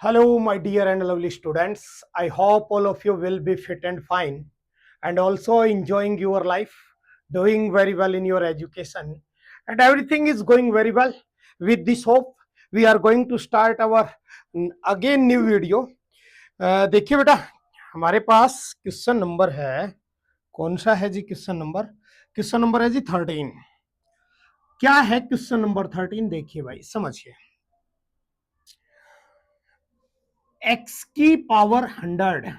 Hello, my dear and lovely students. I hope all of you will be fit and fine and also enjoying your life, doing very well in your education, and everything is going very well. With this hope, we are going to start our again new video. देखिए बेटा, हमारे पास question number है, कौन सा है जी question number है जी 13। क्या है क्वेश्चन नंबर 13? देखिए भाई, समझिए। x की पावर 100,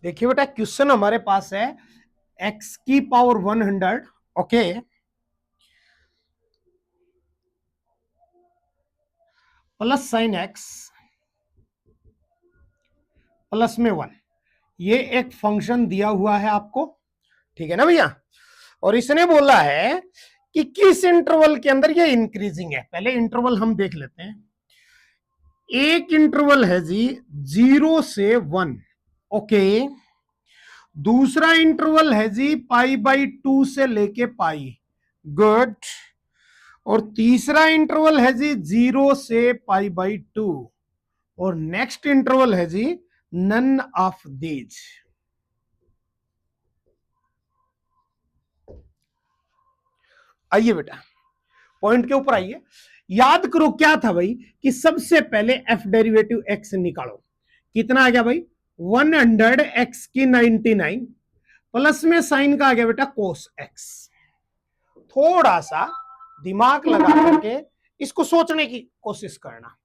देखिए बेटा क्वेश्चन हमारे पास है x की power 100, okay, plus sign x plus में 1, ये एक फंक्शन दिया हुआ है आपको, ठीक है ना भैया। और इसने बोला है कि किस इंटरवल के अंदर ये इंक्रीजिंग है। पहले इंटरवल हम देख लेते हैं। एक इंटरवल है जी 0 से 1, ओके। दूसरा इंटरवल है जी π/2 से लेके पाई, गुड। और तीसरा इंटरवल है जी 0 से π/2, और नेक्स्ट इंटरवल है जी नन ऑफ दीज। आइए बेटा पॉइंट के ऊपर आइए। याद करो क्या था भाई कि सबसे पहले एफ डेरिवेटिव एक्स निकालो। कितना आ गया भाई? 100 एक्स की 99 प्लस में साइन का आ गया बेटा कोस एक्स। थोड़ा सा दिमाग लगा करके इसको सोचने की कोशिश करना।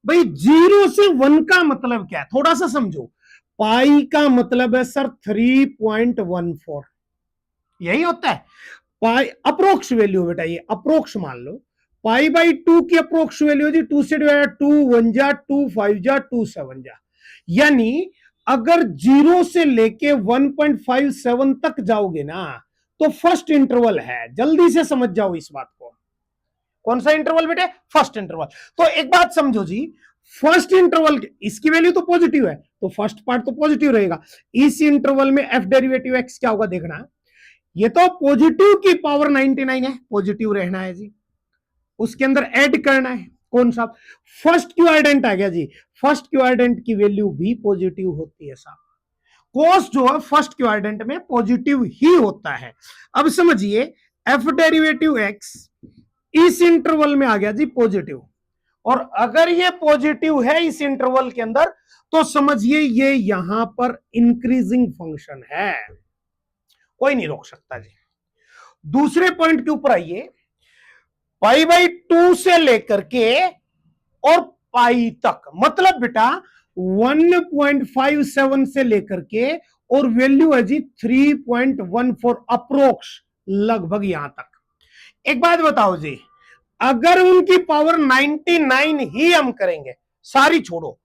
भाई 0 से 1 का मतलब क्या है, थोड़ा सा समझो। पाई का मतलब है सर 3.14, यही होता है। पाई अप्रोक्स वैल्यू बेटा, ये अप्रोक्स मान लो। π/2 की अप्रोक्स वैल्यू जी 2 से डिवाइड 2 1 जा 2 5 जा 2 7 जा, यानी अगर 0 से लेके 1.57 तक जाओगे ना तो फर्स्ट इंटरवल है। जल्दी से समझ जाओ इस बात को। कौन सा इंटरवल बेटे? First interval. तो एक बात समझो जी, फर्स्ट इंटरवल इसकी वैल्यू तो पॉजिटिव है, तो फर्स्ट पार्ट तो पॉजिटिव रहेगा। इस इंटरवल में एफ डेरिवेटिव एक्स क्या होगा देखना। ये तो पॉजिटिव की पावर 99 है, पॉजिटिव रहना है जी। उसके अंदर ऐड करना है कौन सा? फर्स्ट क्वाड्रेंट आ गया जी। फर्स्ट क्वाड्रेंट की वैल्यू भी पॉजिटिव होती है साहब। कोस जो है फर्स्ट क्वाड्रेंट में पॉजिटिव ही होता है। अब समझिए एफ डेरिवेटिव एक्स इस इंटरवल में आ गया जी पॉजिटिव, और अगर ये पॉजिटिव है इस इंटरवल के अंदर तो समझिए ये यहां पर इंक्रीजिंग फंक्शन है, कोई नहीं रोक सकता जी। दूसरे पॉइंट के ऊपर आइए। π/2 से लेकर के और पाई तक, मतलब बेटा 1.57 से लेकर के और वैल्यू है जी 3.14 अप्रोक्स, लगभग यहां तक। एक बात बताओ जी, अगर उनकी पावर 99 ही हम करेंगे, सारी छोड़ो,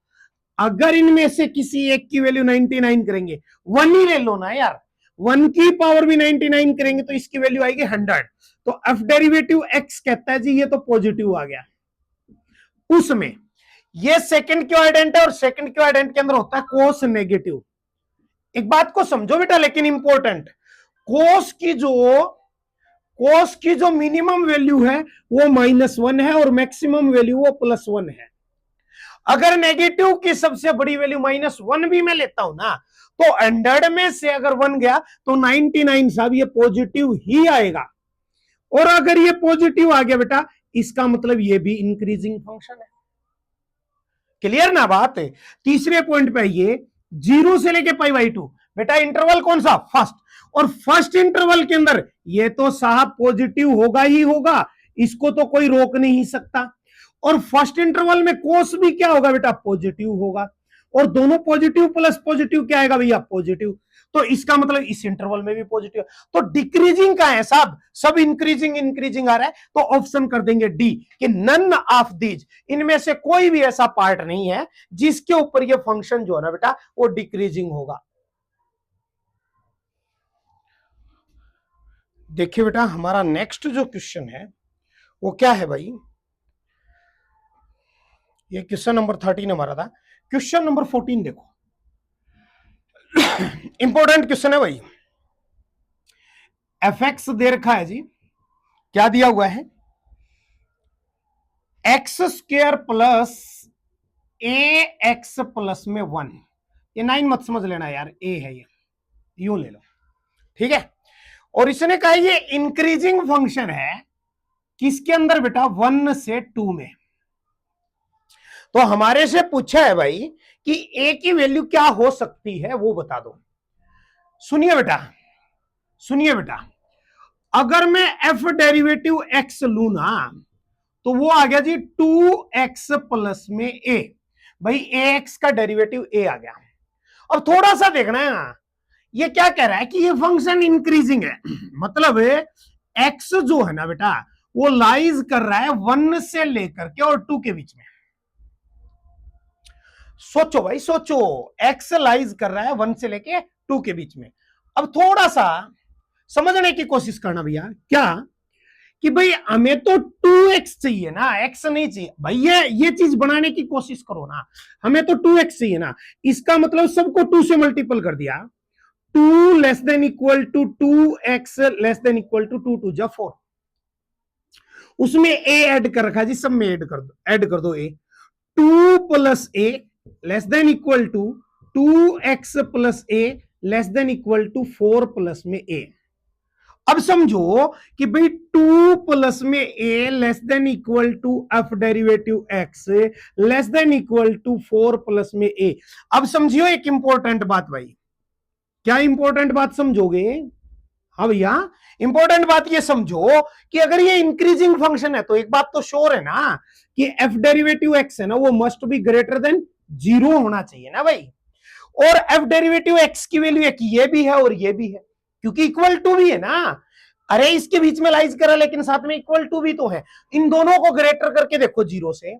अगर इनमें से किसी एक की वैल्यू 99 करेंगे, 1 ही ले लो ना यार, 1 की पावर भी 99 करेंगे तो इसकी वैल्यू आएगी 100। तो एफ डेरिवेटिव एक्स कहता है जी ये तो पॉजिटिव आ गया। उसमें ये सेकंड क्वाड्रेंट है और सेकंड क्वाड्रेंट के अंदर होता है कोस नेगेटिव। एक बात को समझो बेटा, लेकिन इंपॉर्टेंट, कोस की जो मिनिमम वैल्यू है वो -1 है और मैक्सिमम वैल्यू वो +1 है। अगर नेगेटिव की सबसे बड़ी वैल्यू -1 भी मैं लेता हूं ना, तो 100 में से अगर 1 गया तो 99 साहब ये पॉजिटिव ही आएगा। और अगर ये पॉजिटिव आ गया बेटा, इसका मतलब ये भी इंक्रीजिंग फंक्शन है। क्लियर ना बात है? तीसरे पॉइंट पे आइए, 0 से लेके π/2, बेटा इंटरवल कौन सा? फर्स्ट। और फर्स्ट इंटरवल के अंदर ये तो साहब पॉजिटिव होगा ही होगा, इसको तो कोई रोक नहीं सकता। और फर्स्ट इंटरवल में कोस भी क्या होगा बेटा? पॉजिटिव होगा। और दोनों पॉजिटिव प्लस पॉजिटिव क्या आएगा भैया? पॉजिटिव। तो इसका मतलब इस इंटरवल में भी पॉजिटिव। तो डिक्रीजिंग का है साहब, सब इंक्रीजिंग आ रहा है, तो ऑप्शन कर देंगे डी कि नन ऑफ दीज, इनमें से कोई भी ऐसा पार्ट नहीं है जिसके ऊपर ये फंक्शन जो है ना बेटा वो डिक्रीजिंग होगा। देखिए बेटा हमारा नेक्स्ट जो क्वेश्चन है वो क्या है भाई? ये क्वेश्चन नंबर 13 हमारा था। क्वेश्चन नंबर 14 देखो, इंपॉर्टेंट क्वेश्चन है भाई। एफ एक्स दे रखा है जी क्या दिया हुआ है, एक्स स्क्वायर प्लस ए एक्स प्लस में 1। ये 9 मत समझ लेना यार, ए है ये, यूं ले लो, ठीक है। और इसने कहा ये इंक्रीजिंग फंक्शन है किसके अंदर बेटा, 1 से 2 में। तो हमारे से पूछा है भाई कि ए की वैल्यू क्या हो सकती है वो बता दो। सुनिए बेटा, सुनिए बेटा, अगर मैं एफ डेरिवेटिव एक्स लू ना तो वो आ गया जी 2x प्लस में ए। भाई ए एक्स का डेरिवेटिव ए आ गया। अब थोड़ा सा देखना है ना, ये क्या कह रहा है कि ये फंक्शन इंक्रीजिंग है मतलब एक्स जो है ना बेटा वो लाइज कर रहा है 1 से लेकर के और 2 के बीच में। सोचो भाई सोचो, एक्स लाइज कर रहा है 1 से लेके 2 के बीच में। अब थोड़ा सा समझने की कोशिश करना भैया, क्या कि भाई हमें तो 2x चाहिए ना, x नहीं चाहिए भाई। ये चीज बनाने की कोशिश करो ना, हमें तो 2x चाहिए ना, इसका मतलब सबको 2 से मल्टीपल कर दिया। 2 less than equal to 2x less than equal to 2 2 जा 4, उसमें a ऐड कर रखा जी, सब में ऐड कर दो a। 2 plus a less than equal to 2x plus a less than equal to 4 plus में a। अब समझो कि भाई 2 प्लस में a less than equal to F derivative x less than equal to 4 plus में a। अब समझियो एक important बात भाई, क्या इंपॉर्टेंट बात समझोगे? हाँ भैया, इंपॉर्टेंट बात ये समझो कि अगर ये इंक्रीजिंग फंक्शन है तो एक बात तो श्योर है ना कि एफ डेरिवेटिव x है ना वो मस्ट बी ग्रेटर देन 0 होना चाहिए ना भाई। और एफ डेरिवेटिव x की वैल्यू एक ये भी है और ये भी है, क्योंकि इक्वल टू भी है ना। अरे इसके बीच में लाइज करा लेकिन साथ में इक्वल टू भी तो है। इन दोनों को ग्रेटर करके देखो 0 से।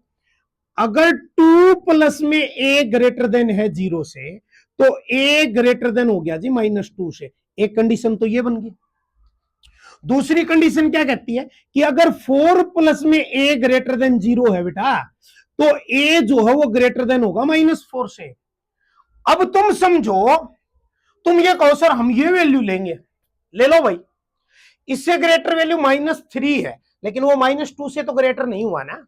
अगर 2 प्लस में a ग्रेटर देन है 0 से तो a ग्रेटर देन हो गया जी -2 से। एक कंडीशन तो ये बन गई। दूसरी कंडीशन क्या कहती है कि अगर 4 प्लस में a ग्रेटर देन 0 है बेटा तो a जो है वो ग्रेटर देन होगा -4 से। अब तुम समझो, तुम ये कहो सर हम ये वैल्यू लेंगे, ले लो भाई। इससे ग्रेटर वैल्यू -3 है लेकिन वो -2 से तो ग्रेटर नहीं हुआ ना,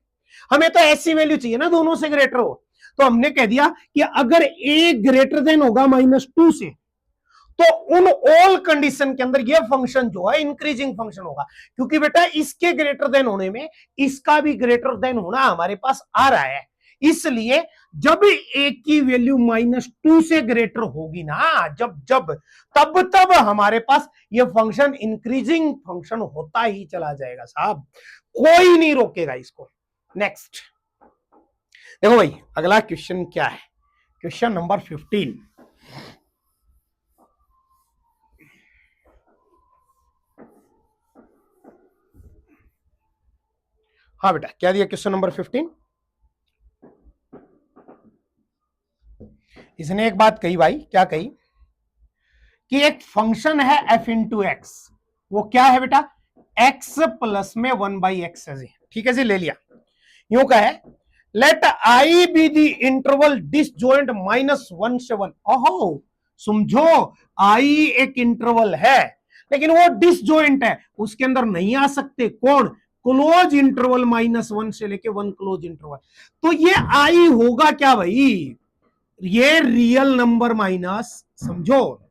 हमें तो ऐसी वैल्यू चाहिए ना दोनों से ग्रेटर हो। तो हमने कह दिया कि अगर a ग्रेटर देन होगा -2 से तो उन ऑल कंडीशन के अंदर ये फंक्शन जो है इंक्रीजिंग फंक्शन होगा, क्योंकि बेटा इसके ग्रेटर देन होने में इसका भी ग्रेटर देन होना हमारे पास आ रहा है। इसलिए जब a की वैल्यू -2 से ग्रेटर होगी ना, तब हमारे पास ये फंक्शन इंक्रीजिंग फंक्शन होता ही चला जाएगा साहब, कोई नहीं रोकेगा इसको। नेक्स्ट देखो भाई, अगला क्वेश्चन क्या है, क्वेश्चन नंबर 15। हाँ बेटा, क्या दिया क्वेश्चन नंबर 15? इसने एक बात कही भाई, क्या कही कि एक फंक्शन है f इंटू एक्स, वो क्या है बेटा, x प्लस में 1/x है जी। ठीक है जी, ले लिया। यूं कहा है let I be the interval disjoint -1 से 1। ओहो, समझो आई एक इंटरवल है लेकिन वो डिसजॉइंट है, उसके अंदर नहीं आ सकते। कौन? क्लोज इंटरवल -1 से लेके 1 क्लोज इंटरवल। तो ये आई होगा क्या भाई, ये रियल नंबर माइनस, समझो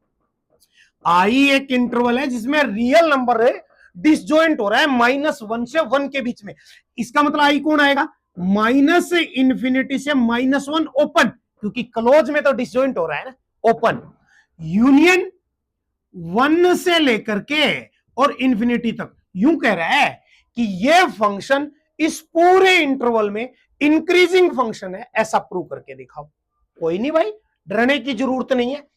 आई एक इंटरवल है जिसमें रियल नंबर है डिसजॉइंट हो रहा है -1 से 1 के बीच में। इसका मतलब आई कौन आएगा, -∞ से -1 ओपन, क्योंकि क्लोज में तो डिसजॉइंट हो रहा है ना, ओपन यूनियन 1 से लेकर के और इंफिनिटी तक। यूं कह रहा है कि ये फंक्शन इस पूरे इंटरवल में इंक्रीजिंग फंक्शन है, ऐसा प्रूव करके दिखाओ। कोई नहीं भाई, डरने की जरूरत नहीं है।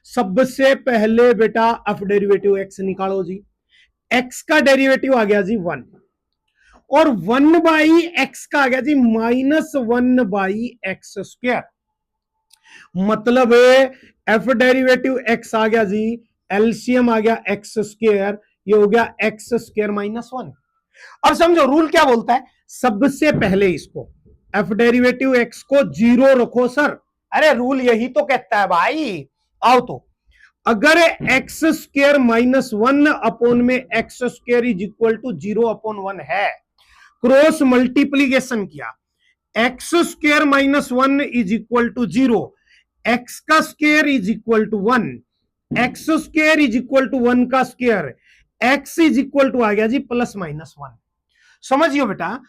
सबसे पहले बेटा एफ डेरिवेटिव एक्स निकालो जी। एक्स का डेरिवेटिव आ गया जी 1 और 1/x का आ गया जी -1/x²। मतलब एफ डेरिवेटिव एक्स आ गया जी, एलसीएम आ गया x², ये हो गया x² -1। अब समझो रूल क्या बोलता है, सबसे पहले इसको एफ डेरिवेटिव एक्स को 0 रखो सर। अरे रूल यही तो कहता है भाई। आओ तो अगर एक्स स्क्र -1 अपॉन में X square is equal to 0/1 है, क्रॉस मल्टीप्लीकेशन किया, X square -1 is equal to 0, X का square is equal to 1, X square is equal to 1 का square, X is equal to आ गया जी +-1। समझिए बेटा,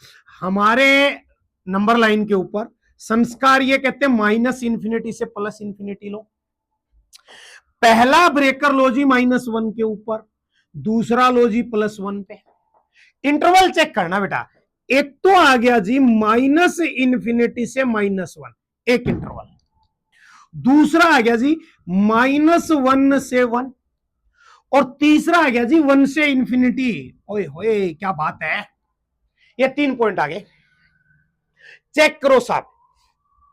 हमारे नंबर लाइन के ऊपर संस्कार ये कहते हैं -∞ से +∞ लो। पहला ब्रेकर लो जी -1 के ऊपर, दूसरा लो जी +1 पे। इंटरवल चेक करना बेटा, एक तो आ गया जी -∞ से -1, एक इंटरवल, दूसरा आ गया जी -1 से 1, और तीसरा आ गया जी 1 से इन्फिनिटी। ओए होए क्या बात है, ये 3 पॉइंट आ गए। चेक करो साहब,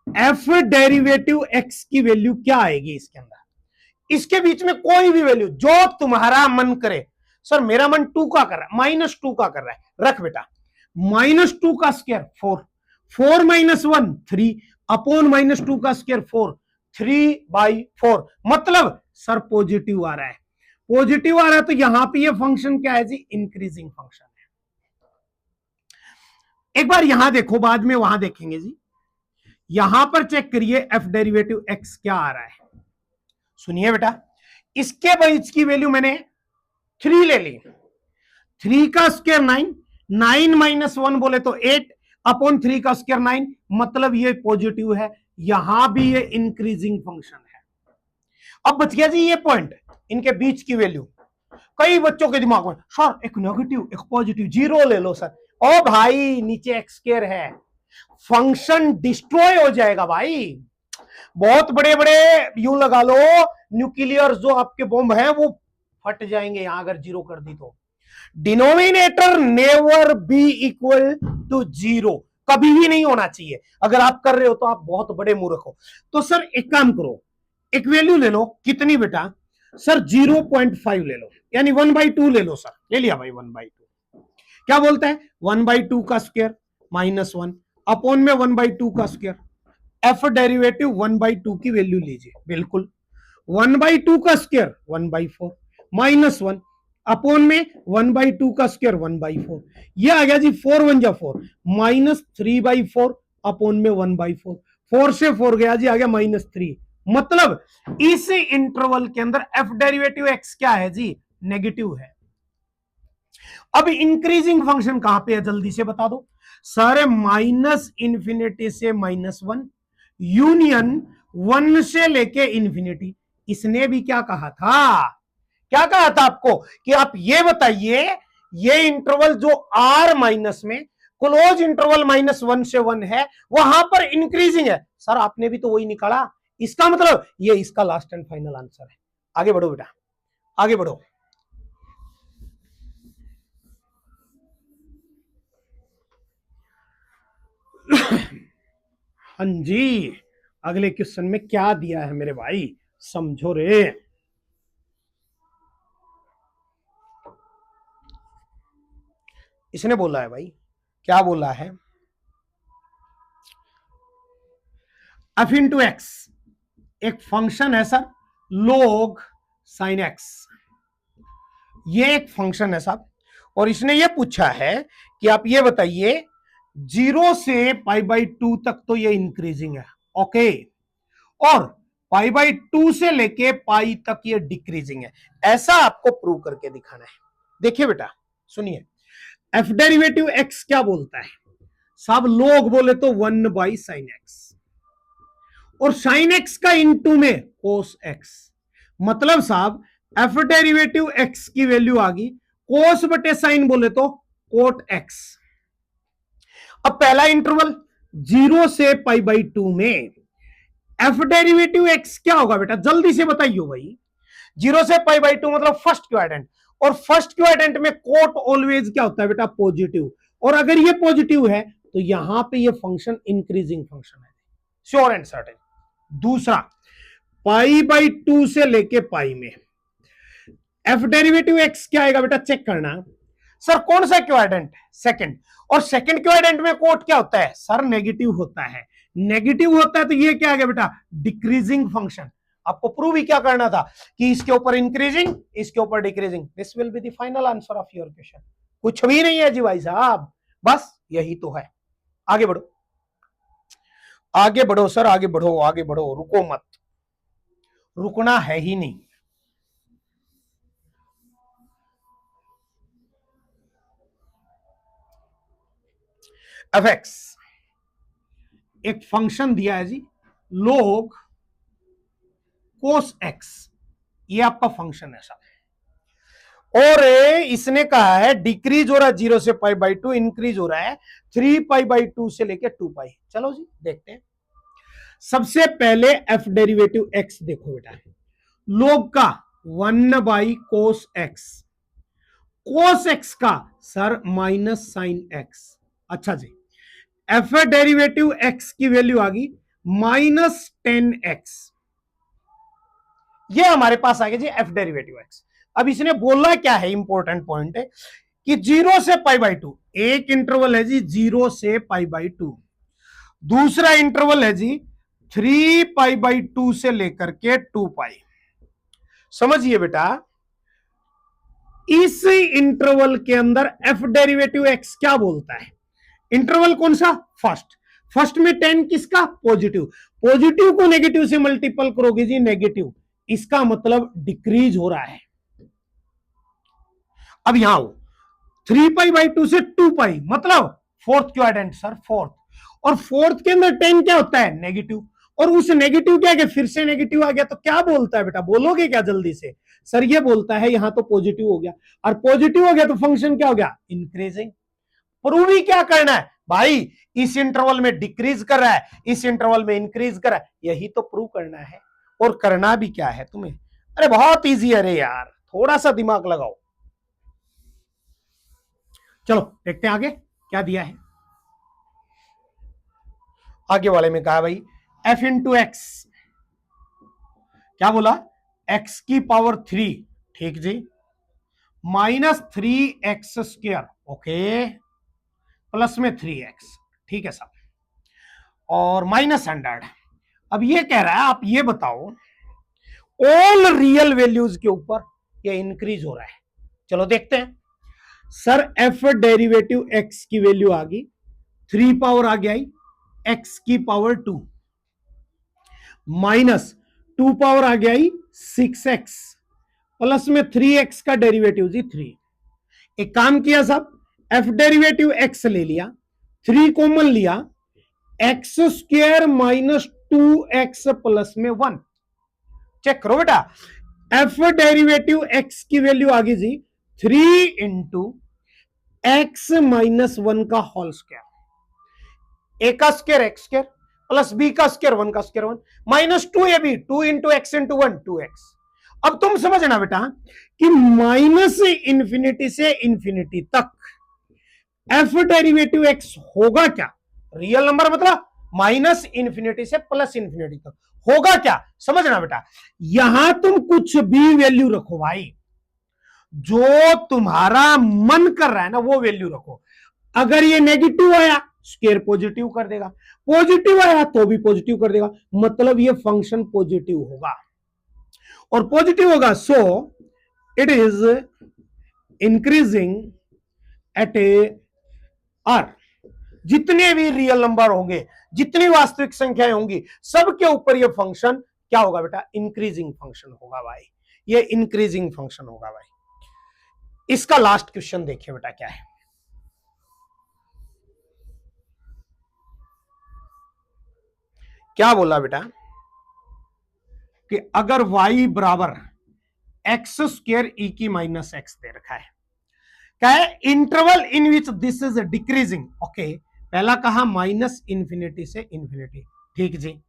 एफ डेरिवेटिव एक्स की वैल्यू क्या आएगी इसके अंदर, इसके बीच में कोई भी वैल्यू जो तुम्हारा मन करे। सर मेरा मन 2 का कर रहा है, -2 का कर रहा है, रख बेटा, -2 का स्क्वायर 4, 4 - 1 3 अपॉन -2 का स्क्वायर 4, 3/4, मतलब सर पॉजिटिव आ रहा है, पॉजिटिव आ रहा है, तो यहां पे ये फंक्शन क्या है जी, इंक्रीजिंग फंक्शन है। एक बार यहां देखो, बाद में वहां देखेंगे जी। यहां पर चेक करिए एफ डेरिवेटिव एक्स क्या आ रहा है। सुनिए बेटा, इसके बीच की वैल्यू मैंने 3 ले ली, 3 का स्क्वायर 9, 9 - 1 बोले तो 8 अपॉन 3 का स्क्वायर 9, मतलब ये पॉजिटिव है, यहां भी ये इंक्रीजिंग फंक्शन है। अब बच गया जी ये पॉइंट, इनके बीच की वैल्यू। कई बच्चों के दिमाग में सर एक नेगेटिव एक पॉजिटिव, 0 ले लो सर। ओ भाई नीचे एक्स स्क्वायर है, फंक्शन डिस्ट्रॉय हो जाएगा भाई। बहुत बड़े बड़े यूं लगा लो न्यूक्लियर जो आपके बॉम्ब हैं वो फट जाएंगे यहां अगर 0 कर दी तो। Denominator never be equal to 0, कभी भी नहीं होना चाहिए। अगर आप कर रहे हो तो आप बहुत बड़े मूर्ख हो। तो सर एक काम करो, एक वैल्यू ले लो, कितनी बेटा, सर 0.5 ले लो, यानी 1/2 ले लो सर, ले लिया भाई 1/2। क्या बोलता है, 1/2 का स्क्वायर -1 अपॉन में 1/2 का स्क्वायर, एफ डेरिवेटिव 1/2 की वैल्यू लीजिए, बिल्कुल 1/2 का स्क्वायर 1/4 -1 अपॉन में 1/2 का स्क्वायर 1/4, ये आ गया जी 4 1 जा 4 -3/4 अपॉन में 1/4, 4 से 4 गया जी, आ गया -3। मतलब इस इंटरवल के अंदर एफ डेरिवेटिव एक्स क्या है जी, नेगेटिव है। अब इंक्रीजिंग फंक्शन कहां पे है जल्दी से बता दो सर, -∞ से -1 यूनियन 1 से लेके इंफिनिटी। इसने भी क्या कहा था, क्या कहा था आपको कि आप ये बताइए ये इंटरवल जो आर माइनस में क्लोज इंटरवल -1 से 1 है वहां पर इंक्रीजिंग है। सर आपने भी तो वही निकाला, इसका मतलब ये इसका लास्ट एंड फाइनल आंसर है। आगे बढ़ो बेटा, आगे बढ़ो। हाँ जी, अगले क्वेश्चन में क्या दिया है मेरे भाई, समझो रे। इसने बोला है भाई, क्या बोला है, एफ इंटू एक्स एक फंक्शन है सर, log sin x, ये एक फंक्शन है साहब, और इसने ये पूछा है कि आप ये बताइए 0 से π/2 तक तो ये इंक्रीजिंग है, ओके, और π/2 से लेके पाई तक ये डिक्रीजिंग है। ऐसा आपको प्रूव करके दिखाना है। देखिए बेटा सुनिए, एफ डेरिवेटिव एक्स क्या बोलता है साहब, लोग बोले तो 1/sin x, और sin x का इंटू में cos x, मतलब साहब एफ डेरिवेटिव x की वैल्यू आ गई cos बटे sin बोले तो cot x। अब पहला इंटरवल 0 से π/2 में एफ डेरिवेटिव x क्या होगा बेटा, जल्दी से बताइए भाई। 0 से π/2 मतलब फर्स्ट क्वाड्रेंट, और फर्स्ट क्वाड्रेंट में कोट ऑलवेज क्या होता है बेटा, पॉजिटिव, और अगर ये पॉजिटिव है तो यहां पे ये फंक्शन इंक्रीजिंग फंक्शन है, श्योर एंड सर्टेन। दूसरा π/2 से लेके पाई में एफ डेरिवेटिव एक्स क्या आएगा बेटा, चेक करना सर कौन सा क्वाड्रेंट, सेकंड, और सेकंड क्वाड्रेंट में कोट क्या होता है सर, नेगेटिव होता है, नेगेटिव होता है तो ये क्या आ गया बेटा, डिक्रीजिंग फंक्शन। आपको प्रूव ही क्या करना था कि इसके ऊपर इंक्रीजिंग, इसके ऊपर decreasing. This will be the final answer of your question. कुछ भी नहीं है जी भाई साहब, बस यही तो है। आगे बढ़ो, आगे बढ़ो सर, आगे बढ़ो, आगे बढ़ो, रुको मत, रुकना है ही नहीं। एफ एक्स एक फंक्शन दिया है जी, लोग कोस एक्स, ये आपका फंक्शन है साहब, और इसने कहा है डिक्रीज हो रहा है 0 से पाई बाई 2, इंक्रीज हो रहा है 3 पाई बाई 2 से लेके 2 पाई। चलो जी देखते हैं। सबसे पहले एफ डेरिवेटिव एक्स देखो बेटा, लोग का 1 by cos x, cos x का सर माइनस साइन एक्स। अच्छा जी, एफ डेरिवेटिव एक्स की वैल्यू आ गई -10x, ये हमारे पास आ गया जी एफ डेरिवेटिव एक्स। अब इसने बोला क्या है, इंपॉर्टेंट पॉइंट है कि 0 से पाई बाई 2, एक इंटरवल है जी 0 से पाई बाई 2, दूसरा इंटरवल है जी 3 पाई बाई 2 से लेकर के 2 पाई। समझिए बेटा, इस इंटरवल के अंदर एफ डेरिवेटिव एक्स क्या बोलता है, इंटरवल कौन सा, फर्स्ट, फर्स्ट में 10 किसका, पॉजिटिव, पॉजिटिव को नेगेटिव से मल्टीपल करोगे जी नेगेटिव, इसका मतलब डिक्रीज हो रहा है। अब यहां 3 पाई बाई 2 से 2 पाई, मतलब फोर्थ क्वाड्रेंट सर, फोर्थ, और फोर्थ के अंदर 10 क्या होता है, नेगेटिव, और उस नेगेटिव क्या गया, फिर से नेगेटिव आ गया, तो क्या बोलता है बेटा, बोलोगे क्या जल्दी से, सर ये बोलता है यहां तो पॉजिटिव हो गया, और पॉजिटिव हो गया तो फंक्शन क्या हो गया, इंक्रीजिंग। प्रूव ही क्या करना है भाई, इस इंटरवल में डिक्रीज कर रहा है, इस इंटरवल में इंक्रीज कर रहा है, यही तो प्रूव करना है। और करना भी क्या है तुम्हें, अरे बहुत इजी है रे यार, थोड़ा सा दिमाग लगाओ। चलो देखते हैं आगे क्या दिया है। आगे वाले में कहा भाई एफ इंटू एक्स, क्या बोला, एक्स की पावर 3, ठीक जी, -3x², ओके, प्लस में 3x, ठीक है साहब, और -100। अब ये कह रहा है आप ये बताओ ऑल रियल वैल्यूज के ऊपर ये इंक्रीज हो रहा है। चलो देखते हैं। सर एफ डेरिवेटिव एक्स की वैल्यू आ गई 3 पावर आ गया एक्स की पावर 2, माइनस 2 पावर आ गया 6x, प्लस में 3x का डेरिवेटिव जी 3। एक काम किया साहब, एफ डेरिवेटिव एक्स ले लिया, 3 कॉमन लिया, x² माइनस 2x प्लस में 1। चेक करो बेटा, एफ डेरिवेटिव एक्स की वैल्यू आ गई जी 3 इंटू एक्स माइनस 1 का होल स्क्वायर, ए का square X square, plus B का स्क्वायर 1 का स्क्वायर 1, -2 ये भी 2 इंटू एक्स इंटू 1, 2x। अब तुम समझना बेटा कि माइनस इंफिनिटी से इंफिनिटी तक एफ डेरिवेटिव एक्स होगा क्या, रियल नंबर मतलब माइनस इंफिनिटी से प्लस इंफिनिटी तक होगा क्या, समझना बेटा, यहां तुम कुछ भी वैल्यू रखो भाई, जो तुम्हारा मन कर रहा है ना वो वैल्यू रखो। अगर ये नेगेटिव आया स्क्वायर पॉजिटिव कर देगा, पॉजिटिव आया तो भी पॉजिटिव कर देगा, मतलब ये फंक्शन पॉजिटिव होगा, और पॉजिटिव होगा so it is increasing at A R. जितने भी रियल नंबर होंगे, जितनी वास्तविक संख्याएं होंगी, सबके ऊपर ये फंक्शन क्या होगा बेटा, इंक्रीजिंग फंक्शन होगा भाई, ये इंक्रीजिंग फंक्शन होगा भाई। इसका लास्ट क्वेश्चन देखिए बेटा क्या है, क्या बोला बेटा कि अगर y बराबर x² e की माइनस x दे रखा है, क्या है, interval in which this is decreasing, okay, पहला कहा माइनस इंफिनिटी से इंफिनिटी, ठीक जी,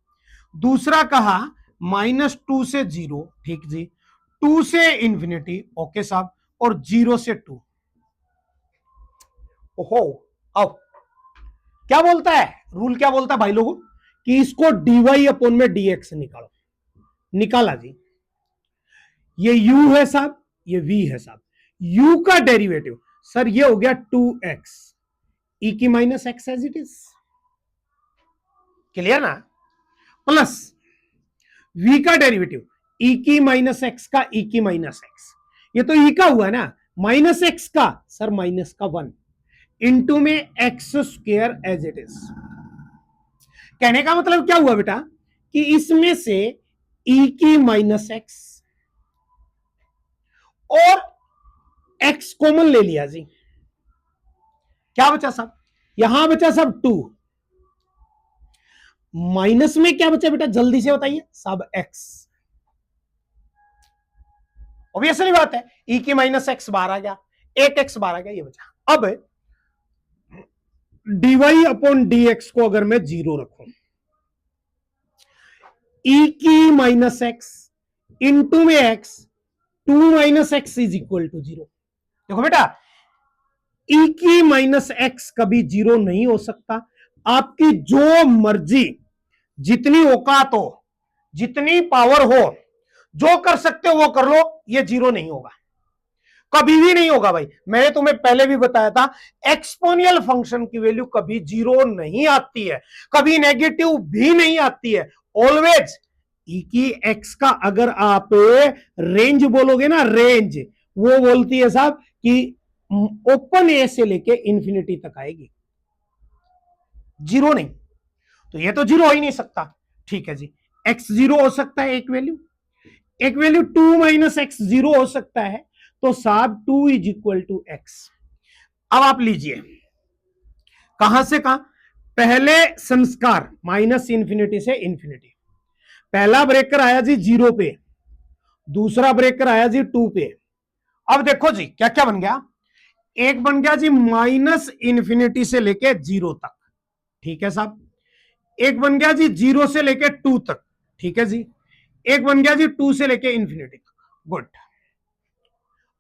दूसरा कहा -2 से 0, ठीक जी, 2 से इंफिनिटी, ओके साहब, और 0 से 2। ओहो, अब क्या बोलता है रूल, क्या बोलता है भाई लोगों कि इसको dy अपॉन में dx निकालो, निकाला जी, ये u है साहब, ये v है साहब, u का डेरिवेटिव सर ये हो गया 2x e की minus x as it is, clear ना, प्लस v का डेरिवेटिव e की माइनस एक्स का e की माइनस एक्स, ये तो e का हुआ ना, माइनस एक्स का सर माइनस का 1 इंटू में X square as it is. कहने का मतलब क्या हुआ बेटा कि इसमें से e की माइनस एक्स और x कॉमन ले लिया जी, क्या बचा साहब, यहां बचा साहब 2, माइनस में क्या बचा बेटा जल्दी से बताइए साहब x, ऑब्वियसली बात है e की माइनस एक्स बाहर आ गया, एक एक्स बाहर आ गया, ये बचा। अब dy अपॉन dx को अगर मैं जीरो रखूं, e की माइनस एक्स इंटू में x, 2 minus X is equal to 0। देखो बेटा e की माइनस एक्स कभी जीरो नहीं हो सकता, आपकी जो मर्जी, जितनी औकात हो, जितनी पावर हो, जो कर सकते हो वो कर लो, ये जीरो नहीं होगा, कभी भी नहीं होगा भाई। मैंने तुम्हें पहले भी बताया था एक्सपोनेंशियल फंक्शन की वैल्यू कभी जीरो नहीं आती है, कभी नेगेटिव भी नहीं आती है, ऑलवेज ई की एक्स का अगर आप रेंज बोलोगे ना, रेंज वो बोलती है साहब कि ओपन ए से लेके इंफिनिटी तक आएगी, जीरो नहीं, तो ये तो जीरो हो ही नहीं सकता। ठीक है जी, एक्स जीरो हो सकता है, एक वैल्यू 2 माइनस एक्स जीरो हो सकता है, तो साहब 2 इज इक्वल टू एक्स। अब आप लीजिए कहां से कहां, पहले संस्कार माइनस इंफिनिटी से इंफिनिटी, पहला ब्रेकर आया जी 0 पे, दूसरा ब्रेकर आया जी 2 पे। अब देखो जी क्या क्या बन गया, एक बन गया जी माइनस इंफिनिटी से लेके 0 तक, ठीक है साहब, एक बन गया जी 0 से लेके 2 तक, ठीक है जी, एक बन गया जी 2 से लेके इंफिनिटी तक, गुड।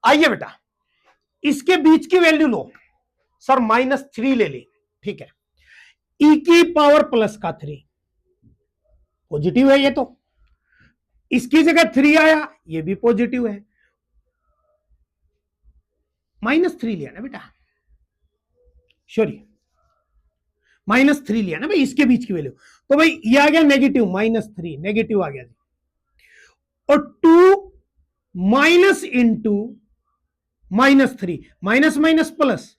आइए बेटा इसके बीच की वैल्यू लो, सर -3 ले ली, ठीक है, e की पावर प्लस का 3 पॉजिटिव है, ये तो इसकी जगह 3 आया, ये भी पॉजिटिव है, -3 लिया ना बेटा, सॉरी -3 लिया ना भाई इसके बीच की वैल्यू, तो भाई ये आ गया नेगेटिव, -3 नेगेटिव आ गया जी, और 2 minus into -3, minus minus plus,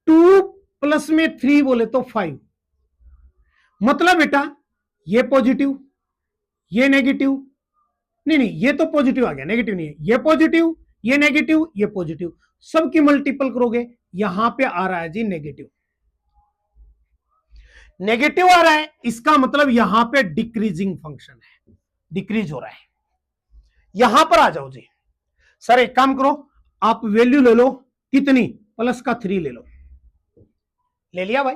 2 plus में 3 बोले तो 5, मतलब बेटा ये पॉजिटिव, ये नेगेटिव, नहीं ये तो पॉजिटिव आ गया, नेगेटिव नहीं है, ये पॉजिटिव, ये नेगेटिव, ये पॉजिटिव, सबकी मल्टीपल करोगे, यहां पे आ रहा है जी नेगेटिव, नेगेटिव आ रहा है, इसका मतलब यहां पे डिक्रीजिंग फंक्शन है, डिक्रीज हो रहा है। यहां पर आ जाओ जी, सर एक काम करो, आप वैल्यू ले लो, कितनी, प्लस का 3 ले लो, ले लिया भाई,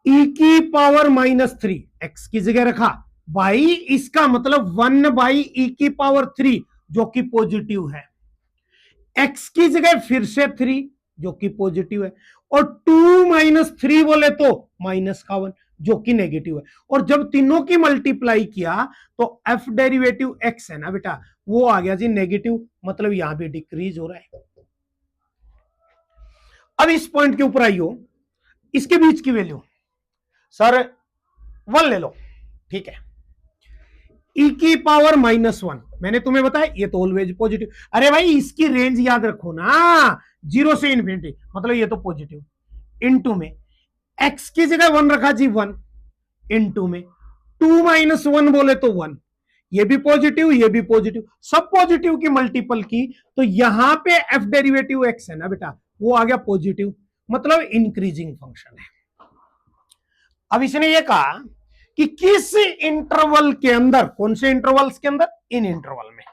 e की पावर -3 x की जगह रखा भाई, इसका मतलब 1 बाई e की पावर 3 जो कि पॉजिटिव है, x की जगह फिर से 3 जो कि पॉजिटिव है, और 2 माइनस 3 बोले तो -1 जो कि नेगेटिव है, और जब तीनों की मल्टीप्लाई किया तो f डेरिवेटिव x है ना बेटा, वो आ गया जी नेगेटिव, मतलब यहां पे डिक्रीज हो रहा है। अब इस पॉइंट के ऊपर आइयो, इसके बीच की वैल्यू सर 1 ले लो, ठीक है, e की पावर -1, मैंने तुम्हें बताया ये तो ऑलवेज पॉजिटिव, अरे भाई इसकी रेंज याद रखो ना, 0 से इंफिनिटी, मतलब ये तो पॉजिटिव, इनटू में x की जगह 1 रखा जी 1, इनटू में 2 माइनस 1 बोले तो 1, ये भी पॉजिटिव, ये भी पॉजिटिव, सब पॉजिटिव की मल्टीपल की, तो यहां पे f डेरिवेटिव x है ना बेटा, वो आ गया पॉजिटिव, मतलब इंक्रीजिंग फंक्शन है। अब इसने ये कहा कि किस इंटरवल के अंदर, कौन से इंटरवल्स के अंदर, इन इंटरवल में,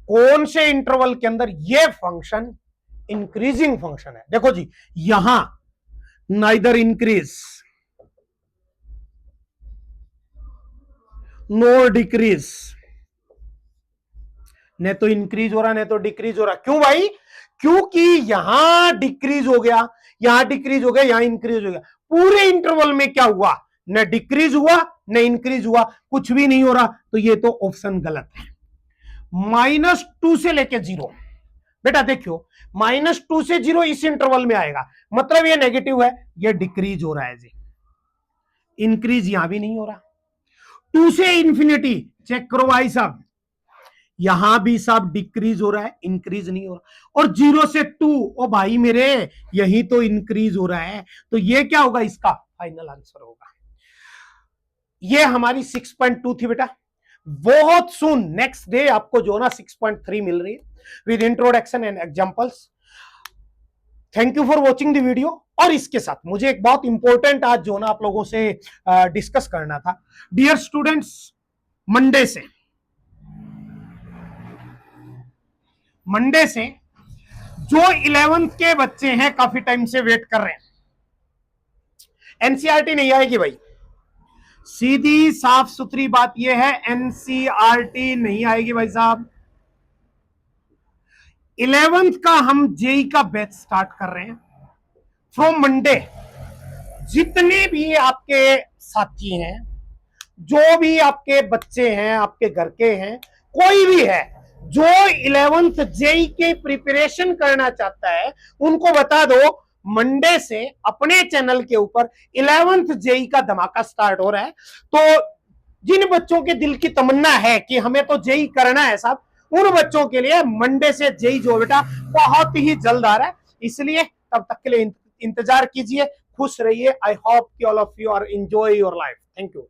कौन से इंटरवल के अंदर ये फंक्शन इंक्रीजिंग फंक्शन है। देखो जी यहां नाइदर इंक्रीज नोर डिक्रीज, न तो इंक्रीज हो रहा न तो डिक्रीज हो रहा, क्यों भाई, क्योंकि यहां डिक्रीज हो गया, यहां डिक्रीज हो गया, यहां इंक्रीज हो गया, पूरे इंटरवल में क्या हुआ, न डिक्रीज हुआ न इंक्रीज हुआ, कुछ भी नहीं हो रहा, तो ये तो ऑप्शन गलत है। -2 से लेके 0, बेटा देखियो -2 से 0 इस इंटरवल में आएगा, मतलब ये नेगेटिव है, ये डिक्रीज हो रहा है जी, इंक्रीज यहां भी नहीं हो रहा, 2 से इंफिनिटी चेक करो भाई साहब, यहां भी साहब डिक्रीज हो रहा है, इंक्रीज नहीं हो रहा। और 0 से 2, ओ भाई मेरे यही तो इंक्रीज हो रहा है, तो ये क्या होगा, इसका फाइनल आंसर होगा। ये हमारी 6.2 थी बेटा। बहुत सुन नेक्स्ट डे आपको जो ना 6.3 मिल रही है with introduction and examples. Thank you for watching the video. और इसके साथ मुझे एक बहुत इंपॉर्टेंट आज जो ना आप लोगों से डिस्कस करना था। डियर स्टूडेंट्स, मंडे से जो 11th के बच्चे हैं काफी टाइम से वेट कर रहे हैं, एनसीईआरटी नहीं आएगी भाई, सीधी साफ सुथरी बात यह है, एनसीईआरटी नहीं आएगी भाई साहब। 11th का हम जेई का बैच स्टार्ट कर रहे हैं फ्रॉम मंडे। जितने भी आपके साथी हैं, जो भी आपके बच्चे हैं, आपके घर के हैं, कोई भी है जो 11th जेई के प्रिपरेशन करना चाहता है, उनको बता दो मंडे से अपने चैनल के ऊपर 11th जेई का धमाका स्टार्ट हो रहा है। तो जिन बच्चों के दिल की तमन्ना है कि हमें तो जेई करना है साहब, उन बच्चों के लिए मंडे से जेई जो बेटा बहुत ही जल्द आ रहा है, इसलिए तब तक के लिए इंतजार कीजिए। खुश रहिए। आई होप कि all of you are enjoy your life. Thank you.